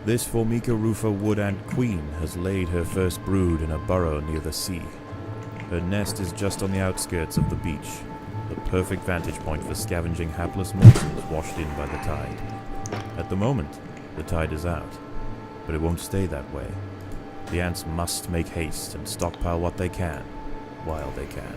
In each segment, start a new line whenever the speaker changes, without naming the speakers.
This Formica rufa wood ant queen has laid her first brood in a burrow near the sea. Her nest is just on the outskirts of the beach, the perfect vantage point for scavenging hapless morsels washed in by the tide. At the moment, the tide is out, but it won't stay that way. The ants must make haste and stockpile what they can, while they can.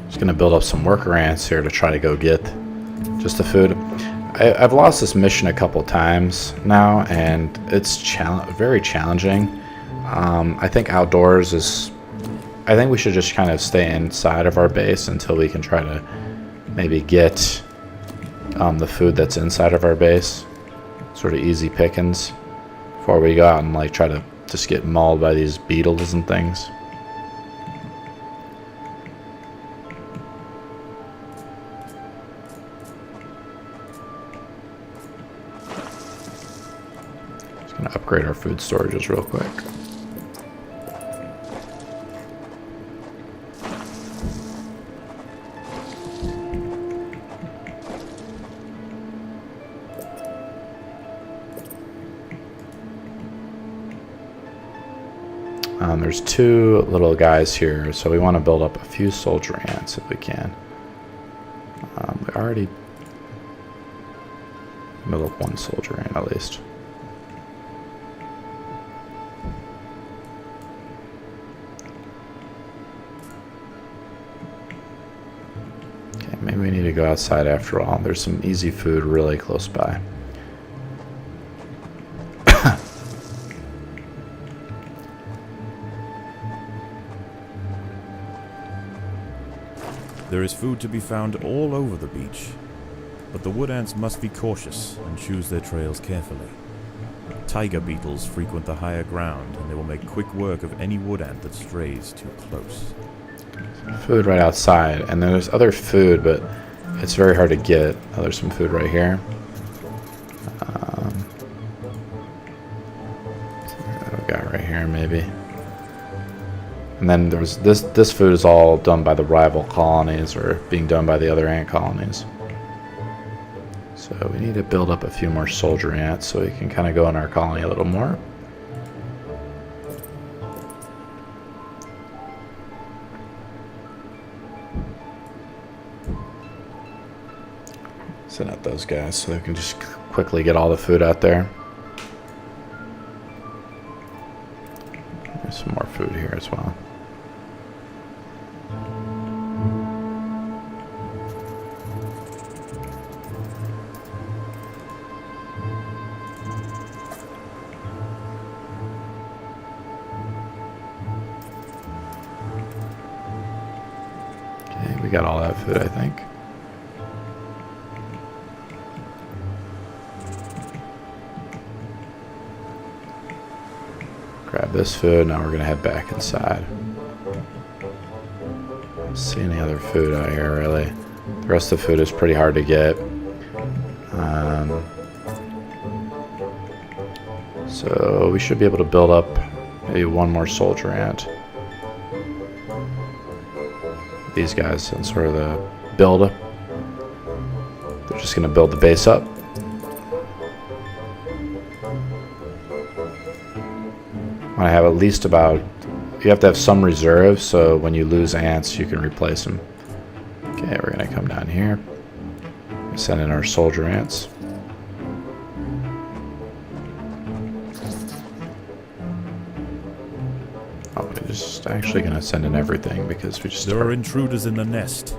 Just gonna build up some worker ants here to try to go get just the food. I've lost this mission a couple times now, and it's very challenging. I think outdoors is... I think we should just kind of stay inside of our base until we can try to maybe get the food that's inside of our base. Sort of easy pickings before we go out and like try to just get mauled by these beetles and things. Gonna upgrade our food storages real quick. There's two little guys here, so we want to build up a few soldier ants if we can. We already built up one soldier ant at least. Maybe we need to go outside after all. There's some easy food really close by.
There is food to be found all over the beach, but the wood ants must be cautious and choose their trails carefully. Tiger beetles frequent the higher ground, and they will make quick work of any wood ant that strays too close.
Food right outside, and then there's other food, but it's very hard to get. Oh, there's some food right here. What we got right here, maybe. And then there's this food is all done by the rival colonies, or being done by the other ant colonies. So we need to build up a few more soldier ants so we can kind of go in our colony a little more. Send out those guys so they can just quickly get all the food out there. There's some more food here as well. Okay, we got all that food, I think. Grab this food. Now we're gonna head back inside. Don't see any other food out here really. The rest of the food is pretty hard to get. So we should be able to build up maybe one more soldier ant. These guys and sort of the build up. They're just gonna build the base up. I have at least about, you have to have some reserve, so when you lose ants you can replace them. Okay, we're gonna come down here, send in our soldier ants. Oh, we're just actually gonna send in everything because we just...
There are intruders in the nest.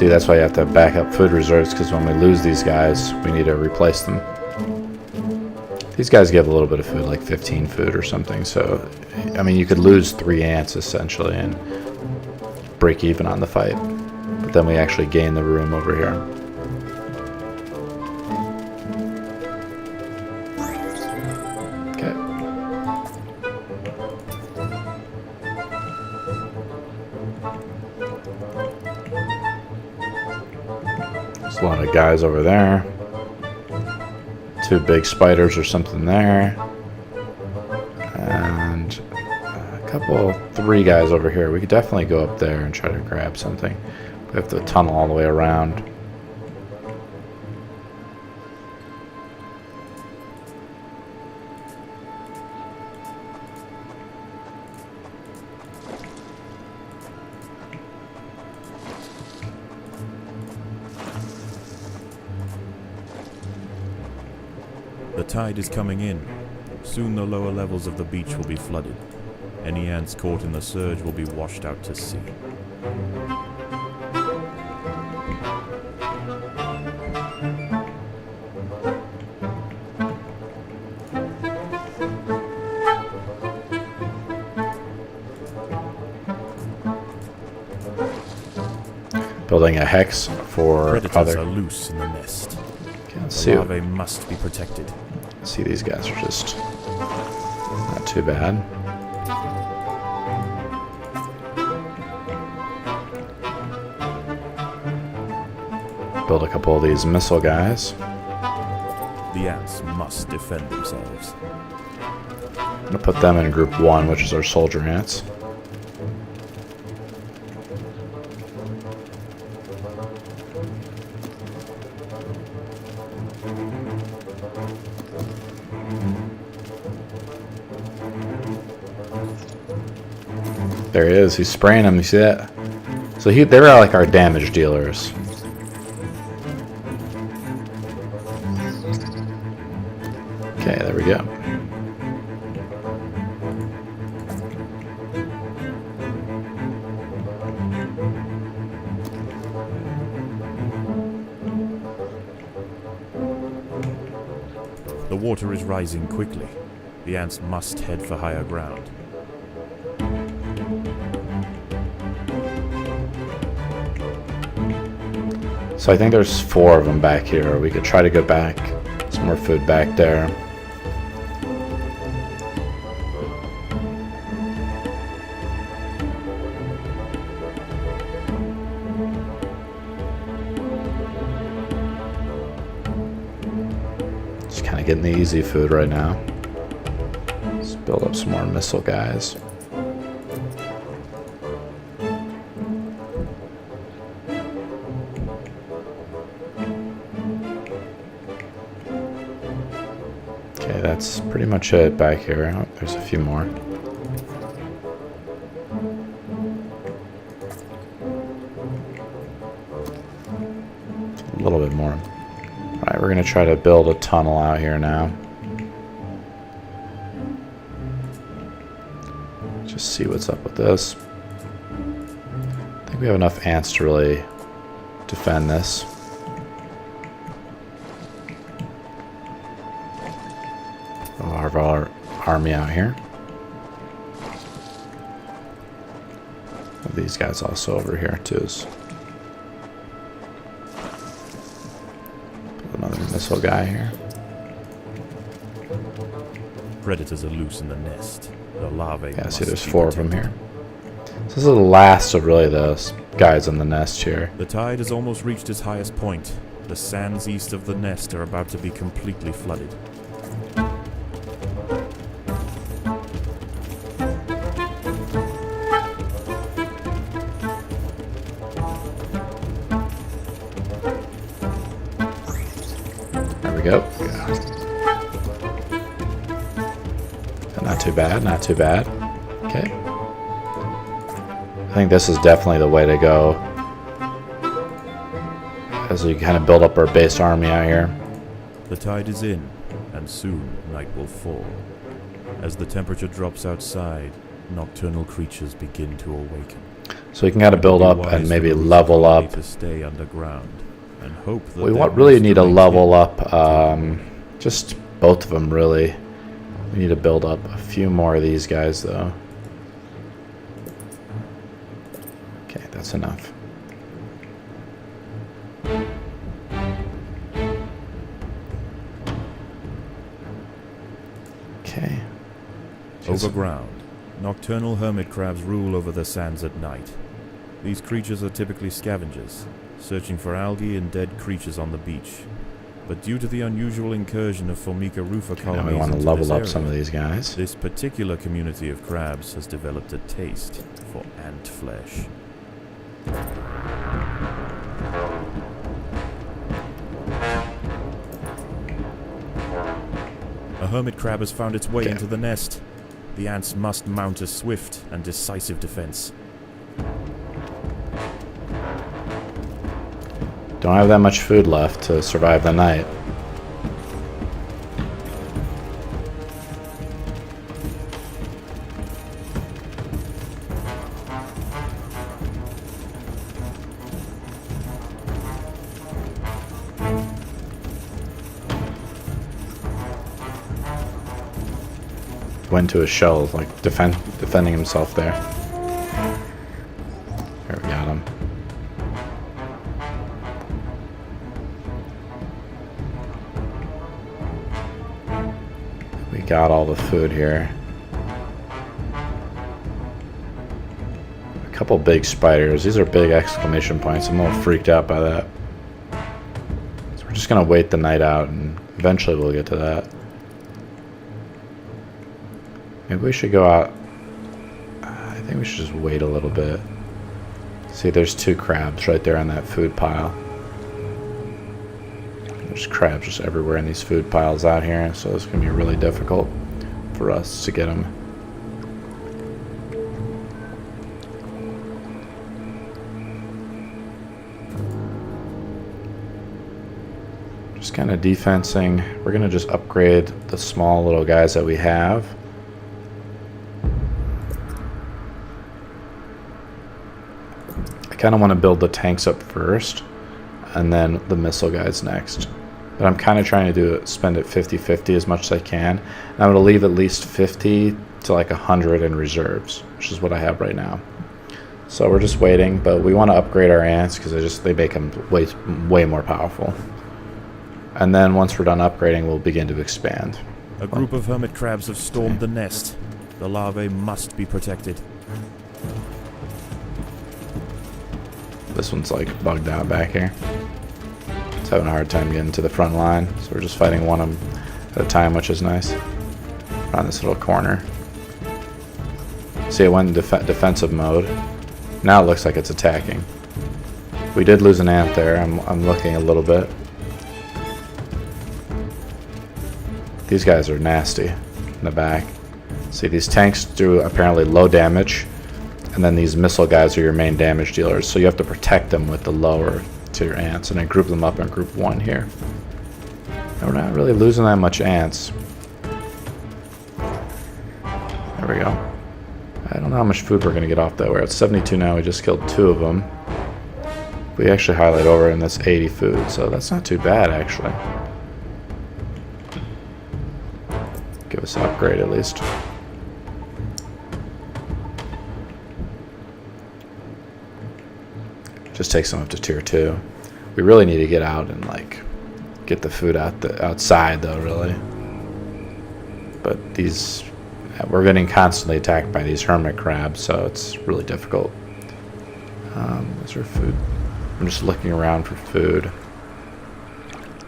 See, that's why you have to back up food reserves, because when we lose these guys, we need to replace them. These guys give a little bit of food, like 15 food or something. So, I mean, you could lose 3 ants essentially and break even on the fight. But then we actually gain the room over here. Okay. There's a lot of guys over there. 2 big spiders or something there. And a couple, 3 guys over here. We could definitely go up there and try to grab something. We have to tunnel all the way around.
The tide is coming in. Soon the lower levels of the beach will be flooded. Any ants caught in the surge will be washed out to sea.
Building a hex for
Predators
other.
are loose in the nest.
Okay, let's
The
see.
larvae must be protected.
See, these guys are just not too bad. Build a couple of these missile guys.
The ants must defend themselves.
I'm gonna put them in group 1, which is our soldier ants. There he is. He's spraying them. You see that? So they're like our damage dealers. Okay, there we go.
The water is rising quickly. The ants must head for higher ground.
So I think there's 4 of them back here. We could try to go back. Some more food back there. Just kind of getting the easy food right now. Let's build up some more missile guys. Okay, that's pretty much it back here. Oh, there's a few more. A little bit more. Alright, we're going to try to build a tunnel out here now. Just see what's up with this. I think we have enough ants to really defend this. Our army out here. These guys also over here too. Another missile guy here.
Predators are loose in the nest. The larvae
Yeah, see
must
there's
be
4 of them
protected.
here. So this is the last of really the guys in the nest here.
The tide has almost reached its highest point. The sands east of the nest are about to be completely flooded.
There we go. Yeah. Not too bad, not too bad. Okay. I think this is definitely the way to go as we kind of build up our base army out here.
The tide is in, and soon night will fall. As the temperature drops outside, nocturnal creatures begin to awaken.
So we can kind of build up and maybe level up.
To stay underground and hope that
We really need to level up just both of them, really. We need to build up a few more of these guys, though. Okay, that's enough. Okay.
Overground. Nocturnal hermit crabs rule over the sands at night. These creatures are typically scavengers, searching for algae and dead creatures on the beach. But due to the unusual incursion of Formica rufa colonies,
now we want to level up some of these guys.
This particular community of crabs has developed a taste for ant flesh. A hermit crab has found its way into the nest. The ants must mount a swift and decisive defense.
Don't have that much food left to survive the night. Went to his shell, like defending himself there. There, we got him. We got all the food here. A couple big spiders. These are big exclamation points. I'm a little freaked out by that. So we're just gonna wait the night out, and eventually we'll get to that. Maybe we should go out. I think we should just wait a little bit. See, there's two crabs right there on that food pile. There's crabs just everywhere in these food piles out here, so it's going to be really difficult for us to get them. Just kind of defensing. We're going to just upgrade the small little guys that we have. I kind of want to build the tanks up first, and then the missile guys next. But I'm kind of trying to spend it 50-50 as much as I can. And I'm going to leave at least 50 to like 100 in reserves, which is what I have right now. So we're just waiting, but we want to upgrade our ants because they make them way more powerful. And then once we're done upgrading, we'll begin to expand.
A group of hermit crabs have stormed the nest. The larvae must be protected.
This one's like bugged out back here. It's having a hard time getting to the front line, so we're just fighting one of them at a time, which is nice. Around this little corner. See, it went in defensive mode. Now it looks like it's attacking. We did lose an ant there. I'm looking a little bit. These guys are nasty in the back. See, these tanks do apparently low damage. And then these missile guys are your main damage dealers, so you have to protect them with the lower tier ants, and then group them up in group 1 here. And we're not really losing that much ants. There we go. I don't know how much food we're going to get off that. We're at 72 now. We just killed 2 of them. We actually highlight over, and that's 80 food, so that's not too bad, actually. Give us an upgrade at least. Just takes them up to tier 2. We really need to get out and like get the food outside though, really. But we're getting constantly attacked by these hermit crabs, so it's really difficult. Is there food? I'm just looking around for food.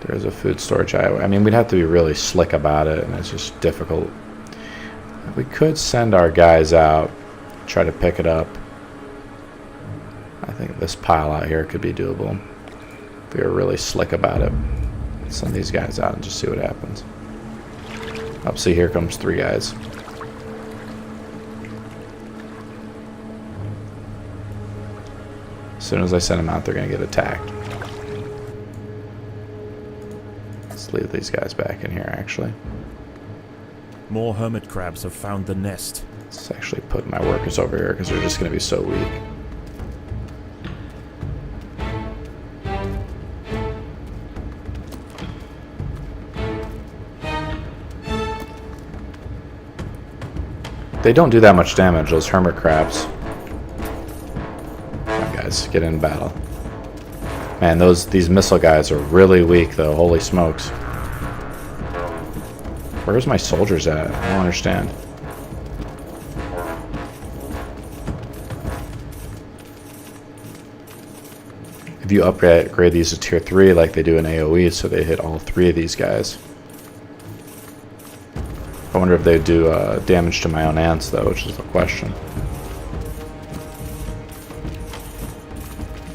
There's a food storage. I mean, we'd have to be really slick about it, and it's just difficult. We could send our guys out, try to pick it up. I think this pile out here could be doable if we were really slick about it. Let's send these guys out and just see what happens. Oh, see, here comes 3 guys. As soon as I send them out, they're going to get attacked. Let's leave these guys back in here, actually.
More hermit crabs have found the nest.
Let's actually put my workers over here because they're just going to be so weak. They don't do that much damage, those hermit crabs. Come on, guys, get in battle. Man, these missile guys are really weak, though. Holy smokes. Where's my soldiers at? I don't understand. If you upgrade these to tier 3 like they do in AoE, so they hit all 3 of these guys. I wonder if they do damage to my own ants, though, which is the question.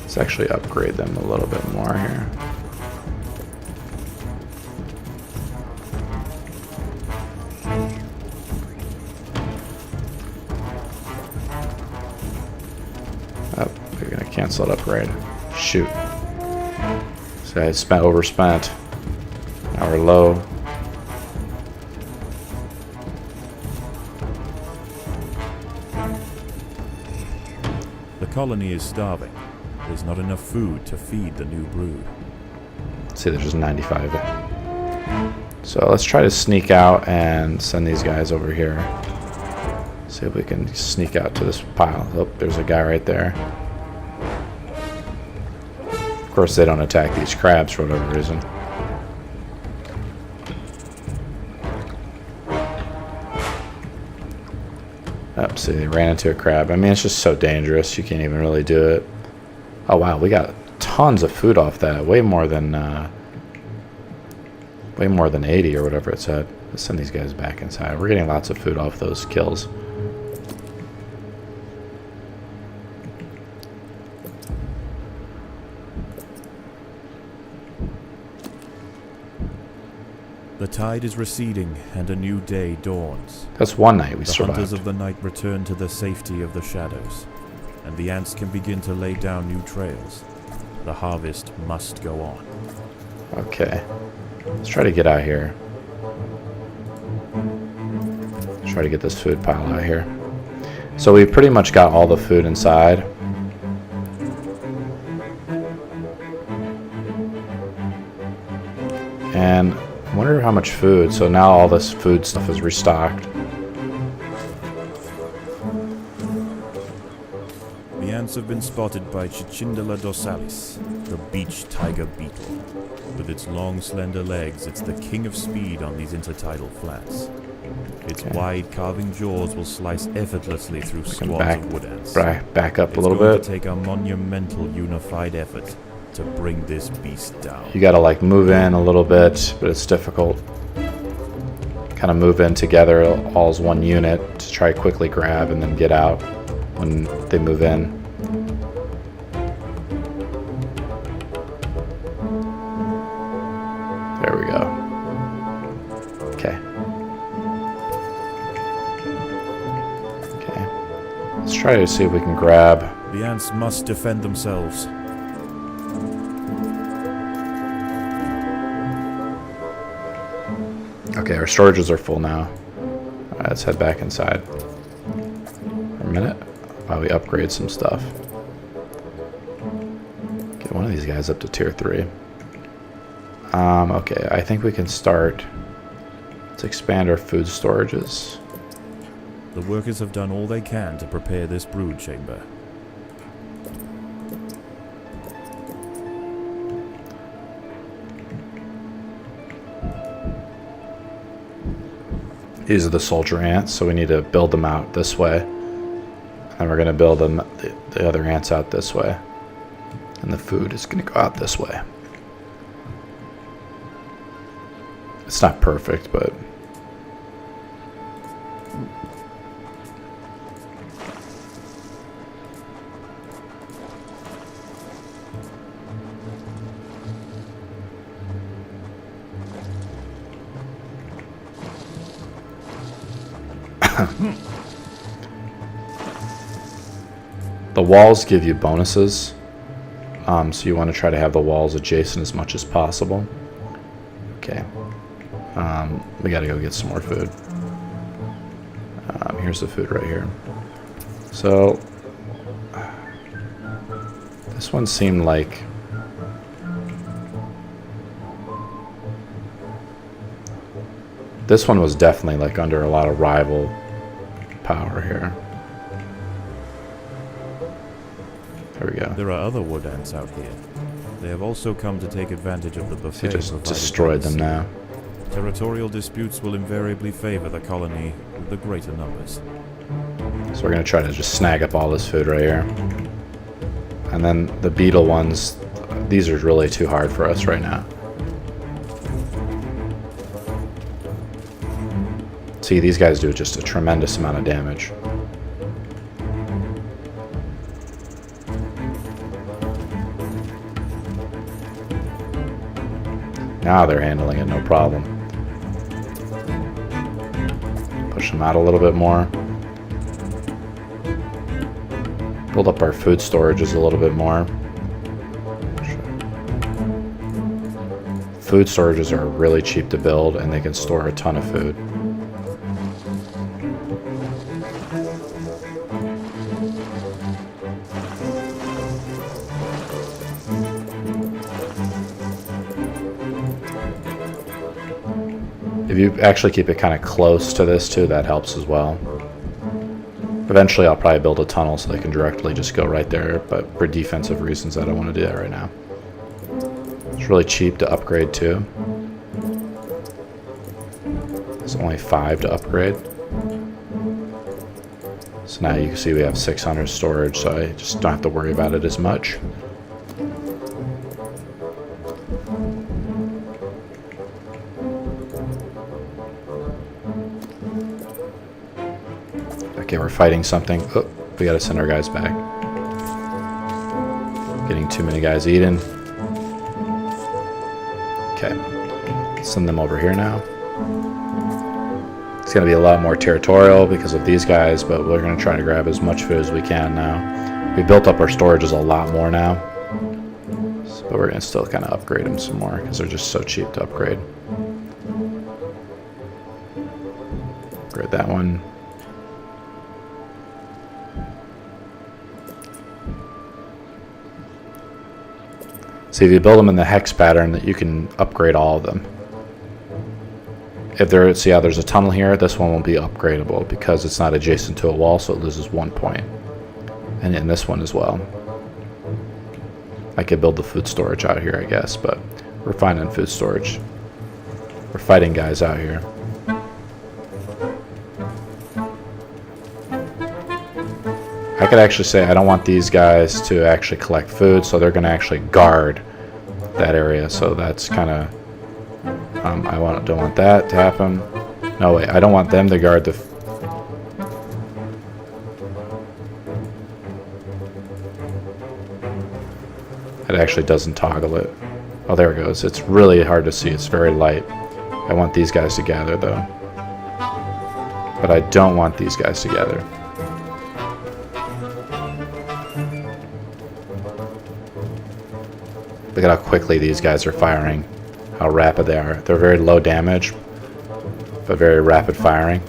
Let's actually upgrade them a little bit more here. Oh, we're gonna cancel that upgrade. Shoot. So I overspent. Now we're low.
The colony is starving. There's not enough food to feed the new brood.
See, there's just 95. So let's try to sneak out and send these guys over here. See if we can sneak out to this pile. Oh, there's a guy right there. Of course, they don't attack these crabs for whatever reason. Oh, see, they ran into a crab. I mean, it's just so dangerous. You can't even really do it. Oh, wow, we got tons of food off that. Way more than 80 or whatever it said. Let's send these guys back inside. We're getting lots of food off those kills.
The tide is receding, and a new day dawns.
That's one night we
The
survived.
hunters of the night return to the safety of the shadows, and the ants can begin to lay down new trails. The harvest must go on.
Okay. Let's try to get out here. Let's try to get this food pile out here. So we've pretty much got all the food inside. And I wonder how much food. So now all this food stuff is restocked.
The ants have been spotted by Cicindela dorsalis, the beach tiger beetle. With its long, slender legs, it's the king of speed on these intertidal flats. Its wide, carving jaws will slice effortlessly through squads of wood ants.
Back up a little
It's going
bit.
to take a monumental unified effort to bring this beast down.
You gotta like move in a little bit, but it's difficult. Kind of move in together all as one unit to try quickly grab and then get out when they move in. There we go. Okay. Okay. Let's try to see if we can grab.
The ants must defend themselves.
Okay, our storages are full now. Alright, let's head back inside for a minute while we upgrade some stuff. Get one of these guys up to tier 3. Okay, I think we can start. Let's expand our food storages.
The workers have done all they can to prepare this brood chamber.
These are the soldier ants, so we need to build them out this way. And we're going to build them, the other ants out this way. And the food is going to go out this way. It's not perfect, but... The walls give you bonuses, so you want to try to have the walls adjacent as much as possible. Okay, we gotta go get some more food. Here's the food right here. So, this one seemed like... This one was definitely like under a lot of rival power here. There we go.
There are other wood ants out here. They have also come to take advantage of the
So
buffet.
you just
provided
destroyed
by the
them
sea.
now.
Territorial disputes will invariably favor the colony with the greater numbers.
So we're going to try to just snag up all this food right here. And then the beetle ones, these are really too hard for us right now. See, these guys do just a tremendous amount of damage. Now they're handling it no problem. Push them out a little bit more. Build up our food storages a little bit more. Food storages are really cheap to build and they can store a ton of food. If you actually keep it kind of close to this too, that helps as well. Eventually I'll probably build a tunnel so they can directly just go right there, but for defensive reasons I don't want to do that right now. It's really cheap to upgrade too. It's only 5 to upgrade. So now you can see we have 600 storage, so I just don't have to worry about it as much. Okay, we're fighting something. Oh, we gotta send our guys back. Getting too many guys eaten. Okay, send them over here now. It's gonna be a lot more territorial because of these guys, but we're gonna try to grab as much food as we can now. We built up our storages a lot more now, but we're gonna still kind of upgrade them some more because they're just so cheap to upgrade. Upgrade that one. See, if you build them in the hex pattern, that you can upgrade all of them. If there, see how there's a tunnel here, this one won't be upgradable because it's not adjacent to a wall, so it loses 1 point. And in this one as well. I could build the food storage out here, I guess, but we're fine in food storage. We're fighting guys out here. I could actually say I don't want these guys to actually collect food, so they're going to actually guard that area. So that's kind of don't want that to happen. No, wait, I don't want them to guard the. It actually doesn't toggle it. Oh, there it goes. It's really hard to see. It's very light. I want these guys to gather though, but I don't want these guys to gather. Look at how quickly these guys are firing, how rapid they are. They're very low damage, but very rapid firing.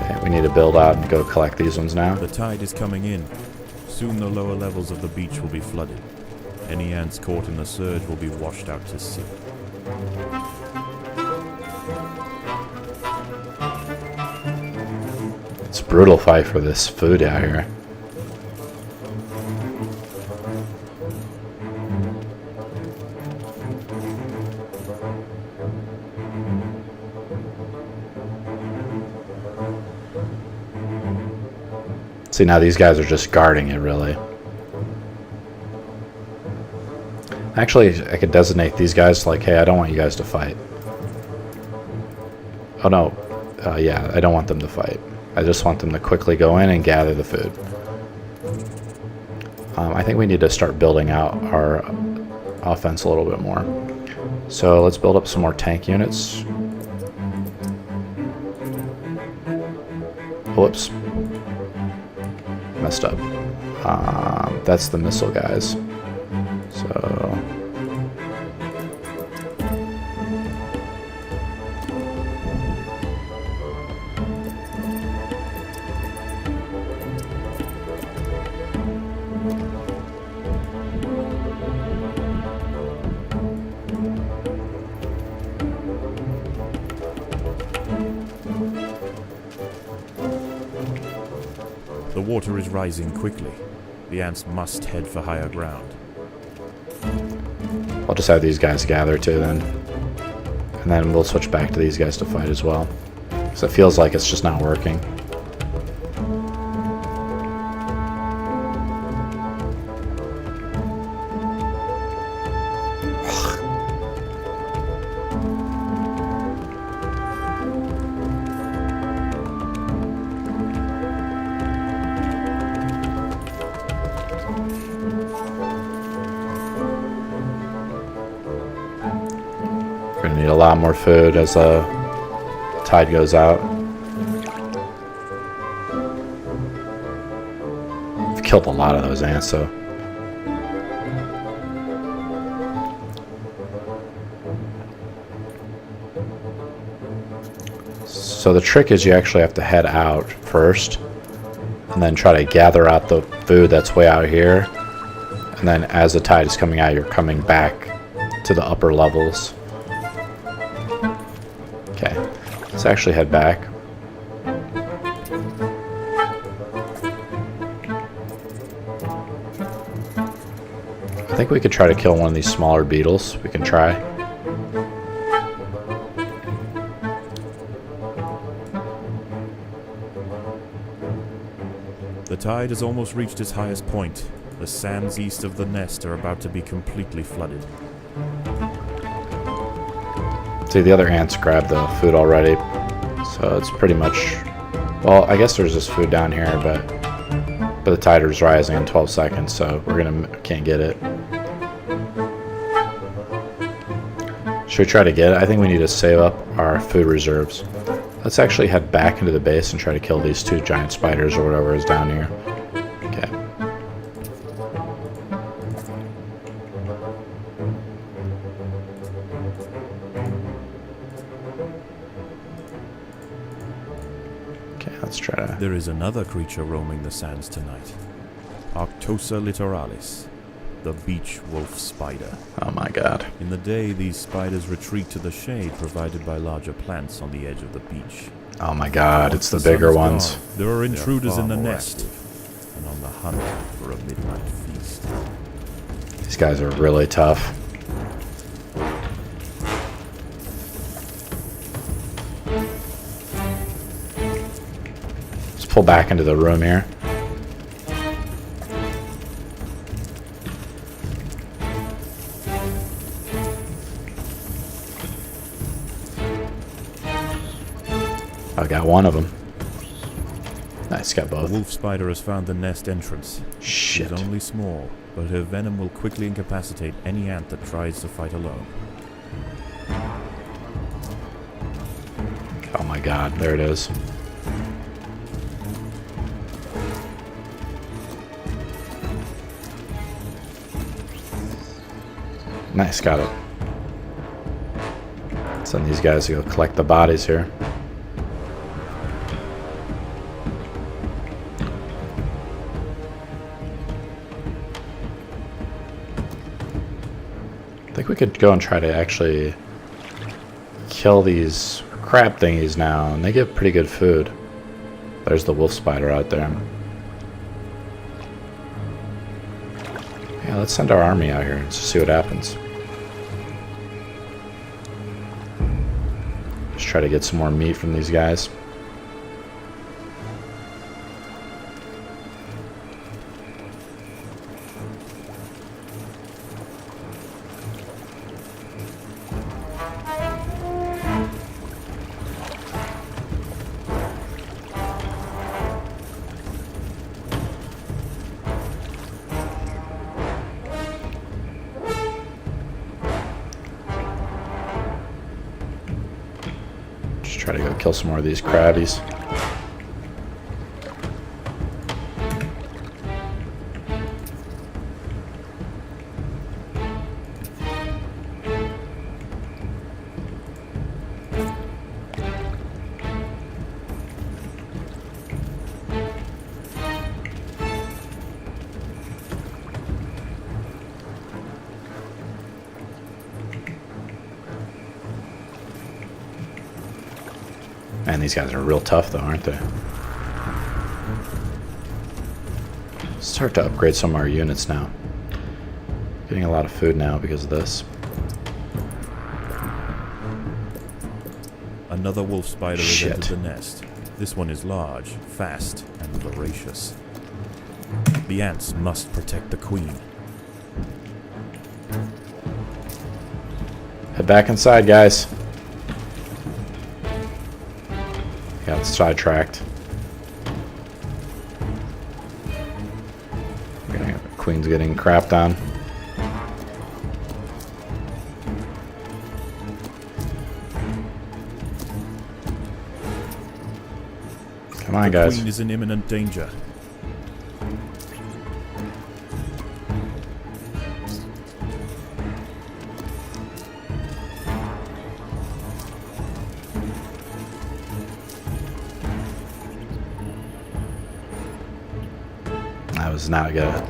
Okay, we need to build out and go collect these ones now.
The tide is coming in. Soon the lower levels of the beach will be flooded. Any ants caught in the surge will be washed out to sea.
It's a brutal fight for this food out here. See, now these guys are just guarding it, really. Actually, I could designate these guys like, hey, I don't want you guys to fight. Oh, no. Yeah, I don't want them to fight. I just want them to quickly go in and gather the food. I think we need to start building out our offense a little bit more. So let's build up some more tank units. Whoops. Messed up. That's the missile guys. So...
The water is rising quickly. The ants must head for higher ground.
I'll just have these guys gather too then. And then we'll switch back to these guys to fight as well. Because it feels like it's just not working. We're gonna need a lot more food as the tide goes out. We've killed a lot of those ants, so. So the trick is you actually have to head out first, and then try to gather out the food that's way out here. And then as the tide is coming out, you're coming back to the upper levels. Okay, let's actually head back. I think we could try to kill one of these smaller beetles. We can try.
The tide has almost reached its highest point. The sands east of the nest are about to be completely flooded.
See, the other ants grabbed the food already, so it's pretty much... Well, I guess there's just food down here, but the tide is rising in 12 seconds, so can't get it. Should we try to get it? I think we need to save up our food reserves. Let's actually head back into the base and try to kill these two giant spiders or whatever is down here. Okay. Okay, let's try to...
There is another creature roaming the sands tonight. Arctosa littoralis, the beach wolf spider.
Oh my god.
In the day, these spiders retreat to the shade provided by larger plants on the edge of the beach.
Oh my god, it's the
sun
bigger
is
ones.
gone, there are intruders in the
more
nest, and on the hunt for a midnight feast.
These guys are really tough. Let's pull back into the room here. I got one of them. Nice, got
The
both.
wolf spider has found the nest entrance.
Shit.
She's only small, but her venom will quickly incapacitate any ant that tries to fight alone.
Oh my god, there it is. Nice, got it. Send these guys to go collect the bodies here. I think we could go and try to actually kill these crab thingies now, and they give pretty good food. There's the wolf spider out there. Yeah, let's send our army out here and just see what happens. Just try to get some more meat from these guys. Try to go kill some more of these crabbies. Man, these guys are real tough though, aren't they? start to upgrade some of our units now. Getting a lot of food now because of this.
Another wolf spider has
Shit.
entered the nest. This one is large, fast, and voracious. The ants must protect the queen.
Head back inside, guys. Got sidetracked. Queen's getting crapped on. Come on, guys.
The queen is in imminent danger.
That was not good.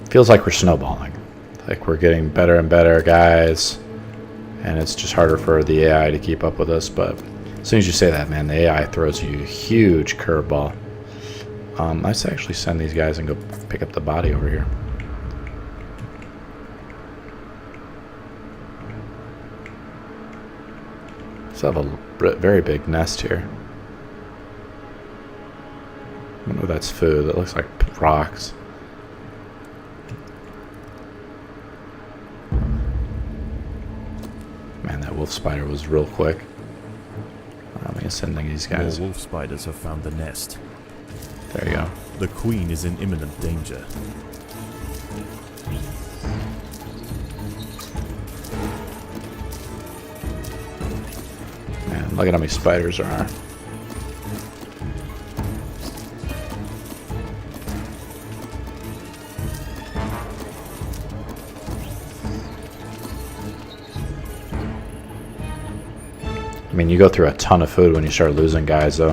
Feels like we're snowballing. Like we're getting better and better, guys. And it's just harder for the AI to keep up with us. But as soon as you say that, man, the AI throws you a huge curveball. Let's actually send these guys and go pick up the body over here. Still have a very big nest here. I don't know if that's food. That looks like rocks. Man, that wolf spider was real quick. I'm gonna send these guys.
More wolf spiders have found the nest.
There you go.
The queen is in imminent danger.
Man, look at how many spiders there are. I mean, you go through a ton of food when you start losing guys, though.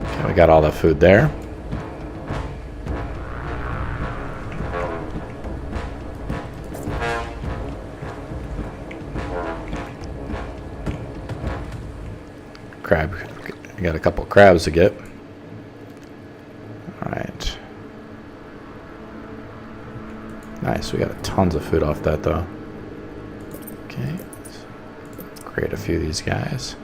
Okay, we got all that food there. Crab. We got a couple crabs to get. Alright. Nice, we got tons of food off that though. Okay, let's create a few of these guys.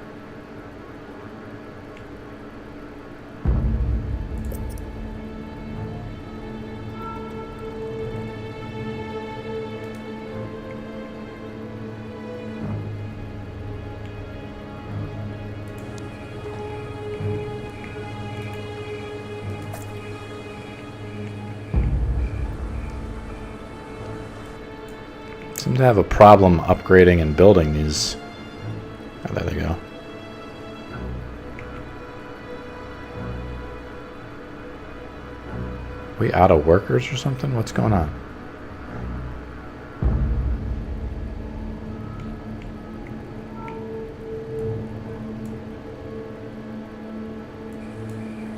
Seem to have a problem upgrading and building these. Oh, there they go. We out of workers or something? What's going on?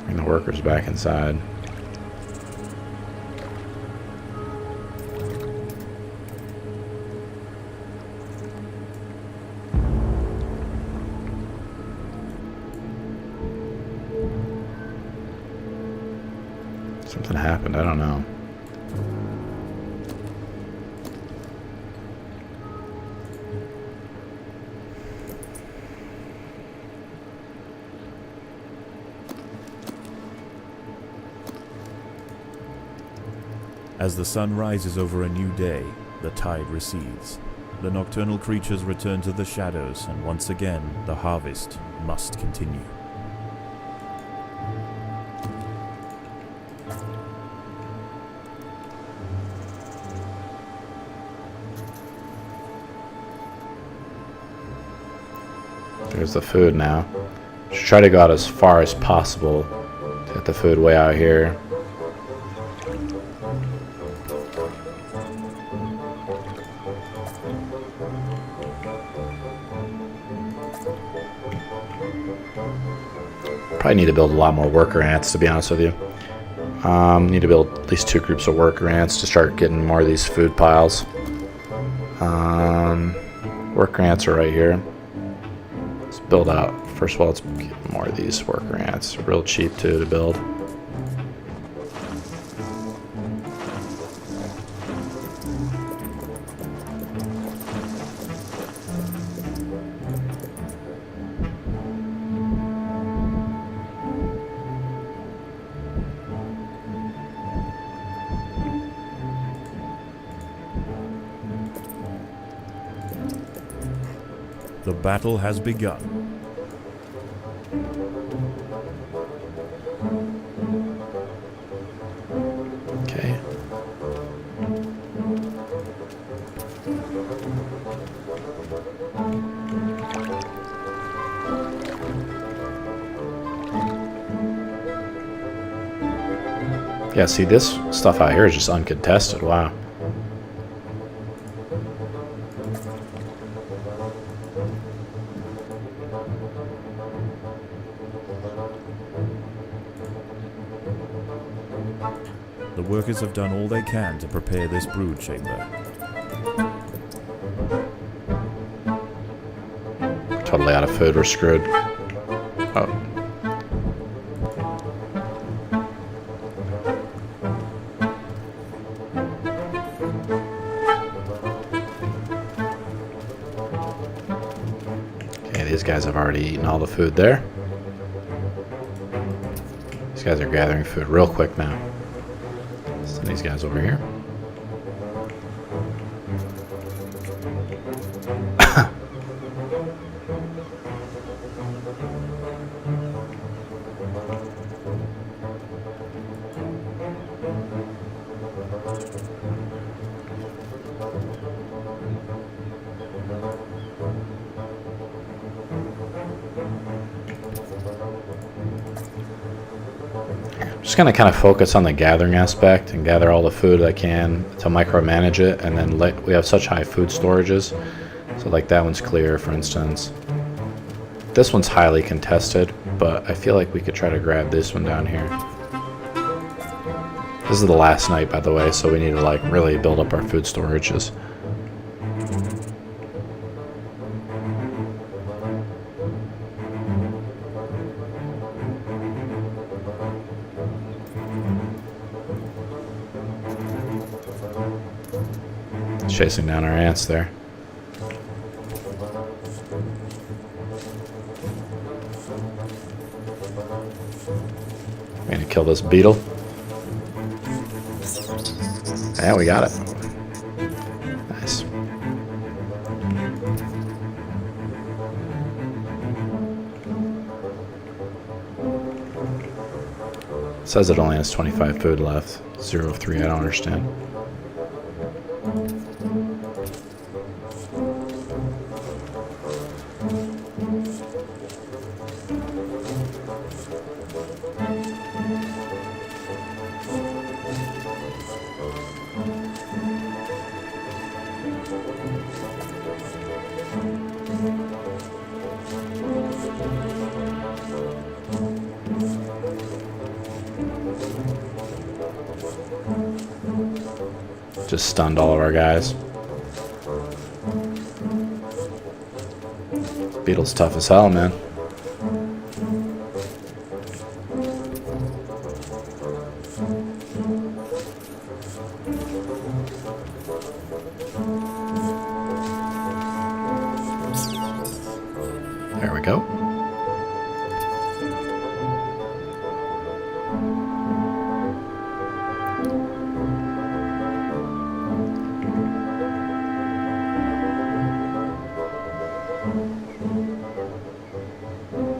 Bring the workers back inside. Something happened, I don't know.
As the sun rises over a new day, the tide recedes. The nocturnal creatures return to the shadows, and once again, the harvest must continue.
There's the food now. Should try to go out as far as possible to get the food way out here. Probably need to build a lot more worker ants, to be honest with you. Need to build at least 2 groups of worker ants to start getting more of these food piles. Worker ants are right here. Let's build out. First of all, let's get more of these worker ants. Real cheap too to build.
The battle has begun.
Okay. Yeah, see, this stuff out here is just uncontested. Wow.
The workers have done all they can to prepare this brood chamber.
Totally out of food. We're screwed. Oh. Okay, these guys have already eaten all the food there. These guys are gathering food real quick now. Send these guys over here. Just gonna kind of focus on the gathering aspect and gather all the food I can to micromanage it, and then we have such high food storages. So like that one's clear, for instance. This one's highly contested, but I feel like we could try to grab this one down here. This is the last night, by the way, so we need to like really build up our food storages. Chasing down our ants there. We're gonna kill this beetle. Yeah, we got it. Nice. It says it only has 25 food left. 0 of 3, I don't understand. Just stunned all of our guys. Beetle's tough as hell, man. There we go.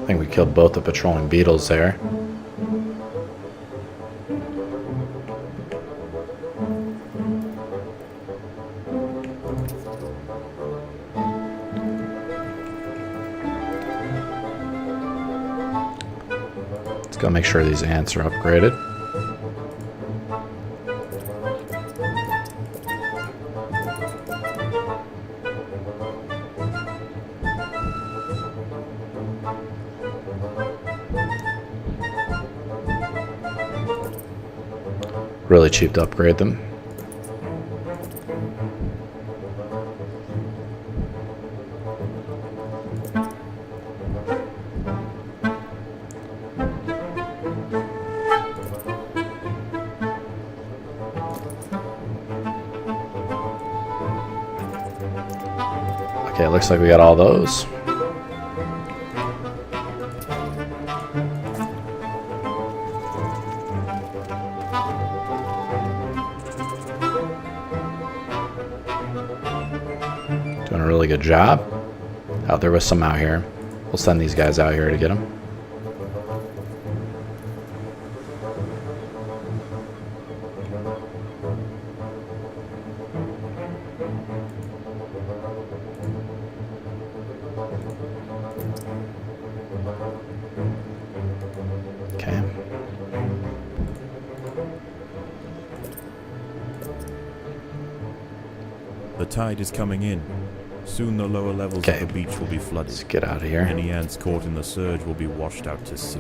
I think we killed both the patrolling beetles there. Let's go make sure these ants are upgraded. Really cheap to upgrade them. Okay, it looks like we got all those. Doing a really good job. Oh, there was some out here. We'll send these guys out here to get them. Okay.
The tide is coming in. Soon the lower levels
Okay.
of the beach will be flooded.
Let's get out of here.
Any ants caught in the surge will be washed out to sea.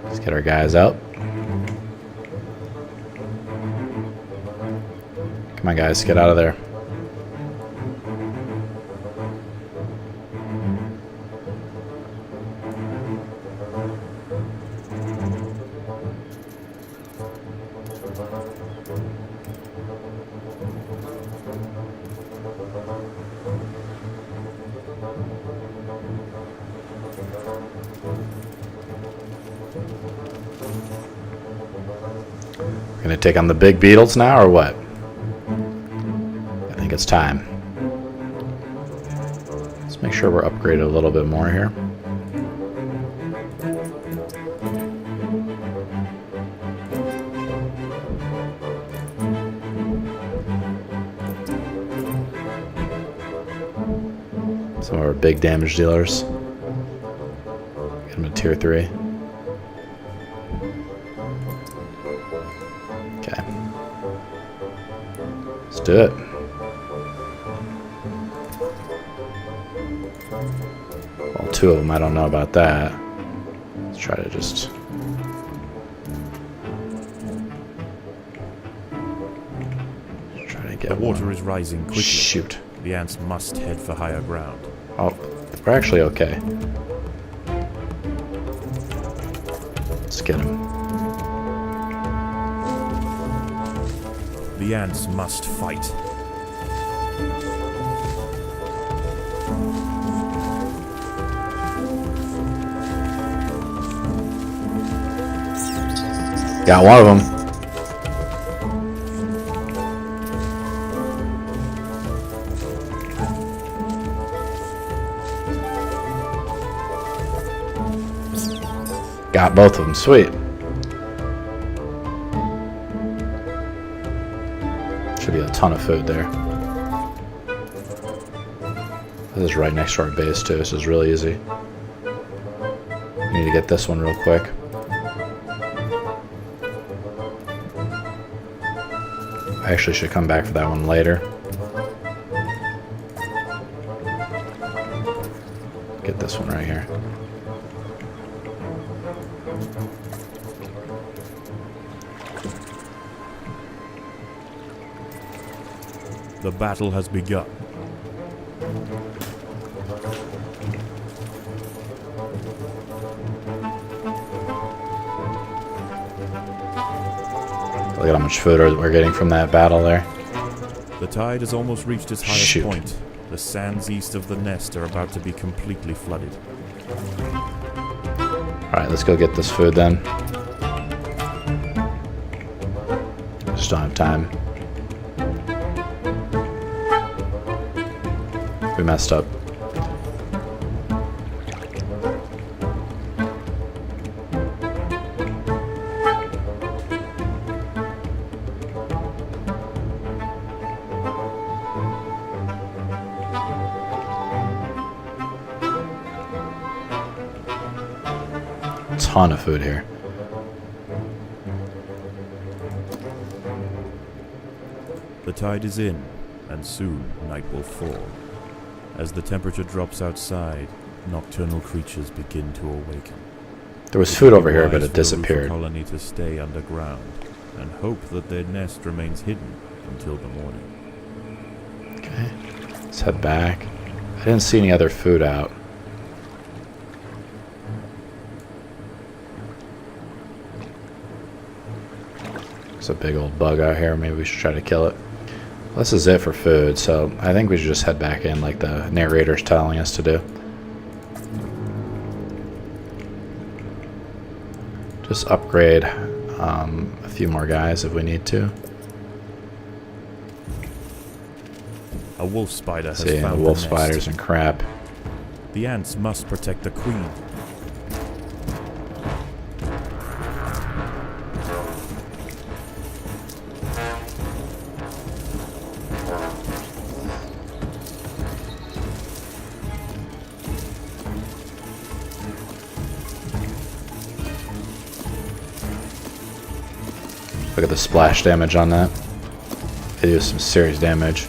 Let's get our guys out. Come on, guys, get out of there. Gonna take on the big beetles now, or what? I think it's time. Let's make sure we're upgraded a little bit more here. Some of our big damage dealers. Get them to tier 3. Okay. Let's do it. Well, 2 of them, I don't know about that. Let's try to just... try to get
The water
one.
is rising quickly.
Shoot.
The ants must head for higher ground.
Oh, we're actually okay. Let's get him.
The ants must fight.
Got one of them. Got both of them. Sweet. Should be a ton of food there. This is right next to our base too. This is really easy. We need to get this one real quick. I actually should come back for that one later. Get this one right here.
The battle has begun.
Look at how much food we're getting from that battle there.
The tide has almost reached its highest
Shoot.
point. The sands east of the nest are about to be completely flooded.
Alright, let's go get this food then. Just don't have time. We messed up. Ton of food here.
The tide is in, and soon night will fall. As the temperature drops outside, nocturnal creatures begin to awaken.
There was food over
Be
here, but
wise
it
for the roofer
disappeared.
colony to stay underground and hope that their nest remains hidden until the morning.
Okay, let's head back. I didn't see any other food out. There's a big old bug out here. Maybe we should try to kill it. This is it for food, so I think we should just head back in like the narrator's telling us to do. Just upgrade a few more guys if we need to.
A wolf spider has
See,
found
wolf
the nest.
spiders and crap.
The ants must protect the queen.
Look at the splash damage on that. They do some serious damage.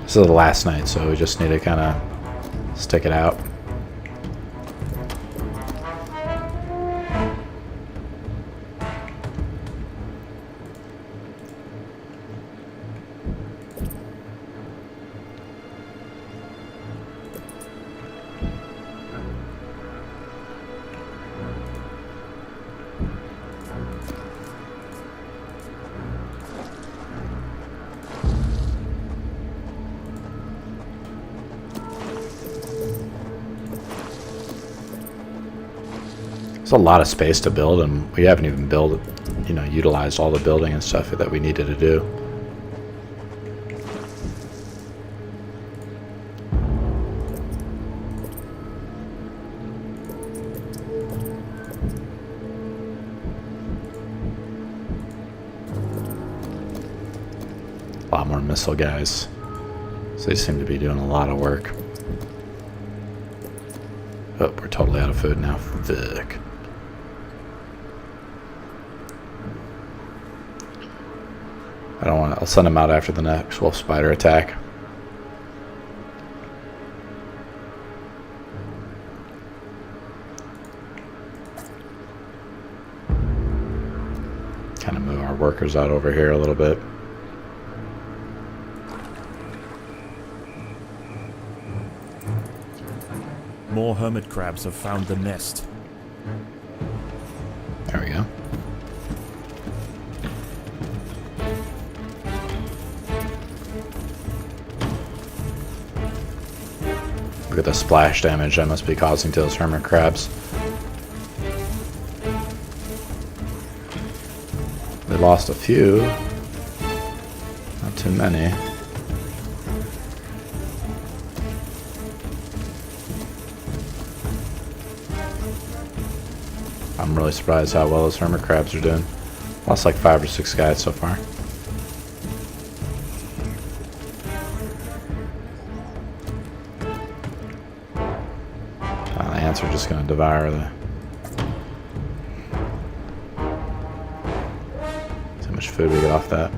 This is the last night, so we just need to kind of stick it out. There's a lot of space to build, and we haven't even utilized all the building and stuff that we needed to do. A lot more missile guys. So they seem to be doing a lot of work. Oh, we're totally out of food now. Fuck. I don't want to. I'll send them out after the next wolf spider attack. Kind of move our workers out over here a little bit.
More hermit crabs have found the nest.
There we go. Look at the splash damage I must be causing to those hermit crabs. They lost a few. Not too many. I'm really surprised how well those hermit crabs are doing. Lost like 5 or 6 guys so far. The ants are just going to devour the... See how much food we get off that.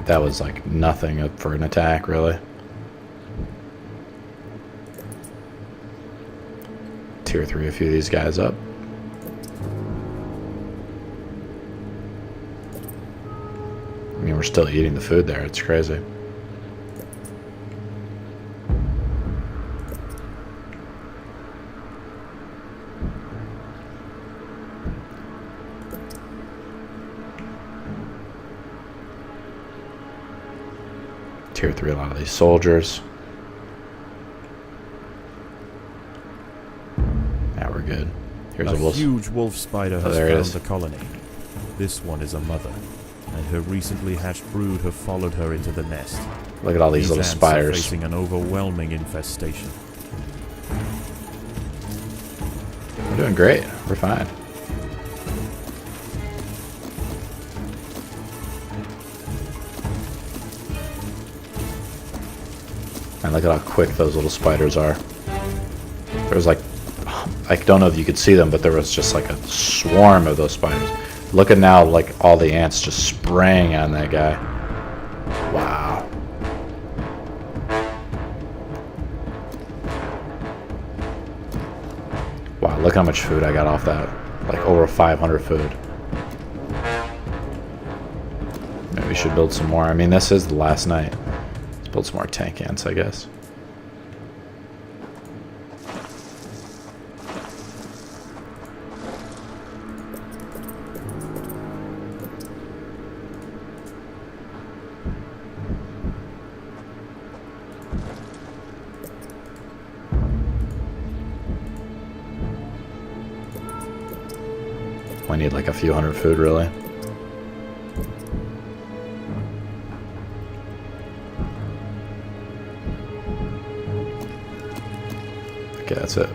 That was like nothing for an attack, really. Tier 3 a few of these guys up. I mean, we're still eating the food there. It's crazy. Tier 3 a lot of these soldiers. Yeah, we're good. Here's a wolf.
Huge wolf spider has
there it
found
is.
the colony. This one is a mother, and her recently hatched brood have followed her into the nest.
Look at all these little
ants are
spiders.
facing an overwhelming infestation.
We're doing great. We're fine. And look at how quick those little spiders are. There was like, I don't know if you could see them, but there was just like a swarm of those spiders. Look at now, like all the ants just spraying on that guy. Wow. Wow, look how much food I got off that. Like over 500 food. Maybe we should build some more. I mean, this is the last night. Let's build some more tank ants, I guess. I need like a few hundred food, really. Okay, that's it.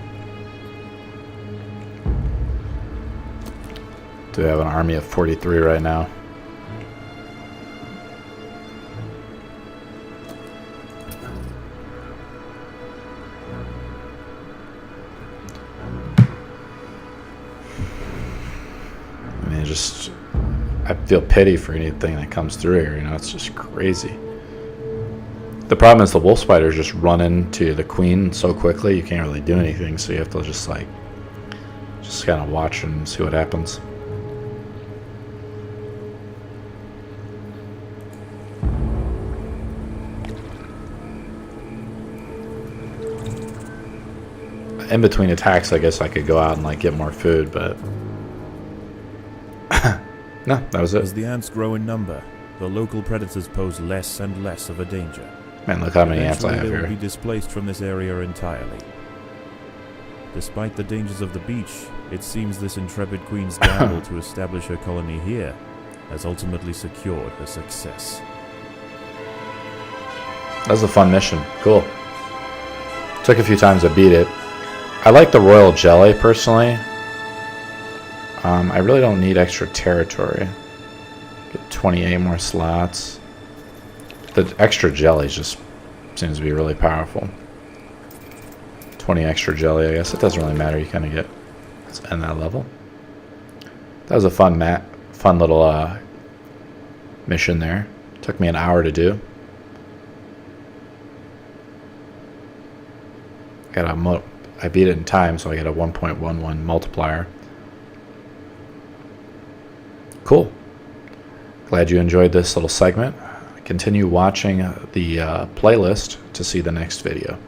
Do we have an army of 43 right now? I feel pity for anything that comes through here, you know, it's just crazy. The problem is the wolf spiders just run into the queen so quickly you can't really do anything, so you have to just kind of watch and see what happens. In between attacks, I guess I could go out and like get more food, but no, that was it.
As the ants grow in number, the local predators pose less and less of a danger.
Man, look how many ants I have
Eventually,
here.
they will be displaced from this area entirely. Despite the dangers of the beach, it seems this intrepid queen's gamble to establish her colony here has ultimately secured her success.
That was a fun mission. Cool. Took a few times to beat it. I like the royal jelly, personally. I really don't need extra territory. Get 28 more slots. The extra jelly just seems to be really powerful. 20 extra jelly, I guess. It doesn't really matter. You kind of get... Let's end that level. That was a fun little mission there. Took me an hour to do. I beat it in time, so I get a 1.11 multiplier. Cool. Glad you enjoyed this little segment. Continue watching the playlist to see the next video.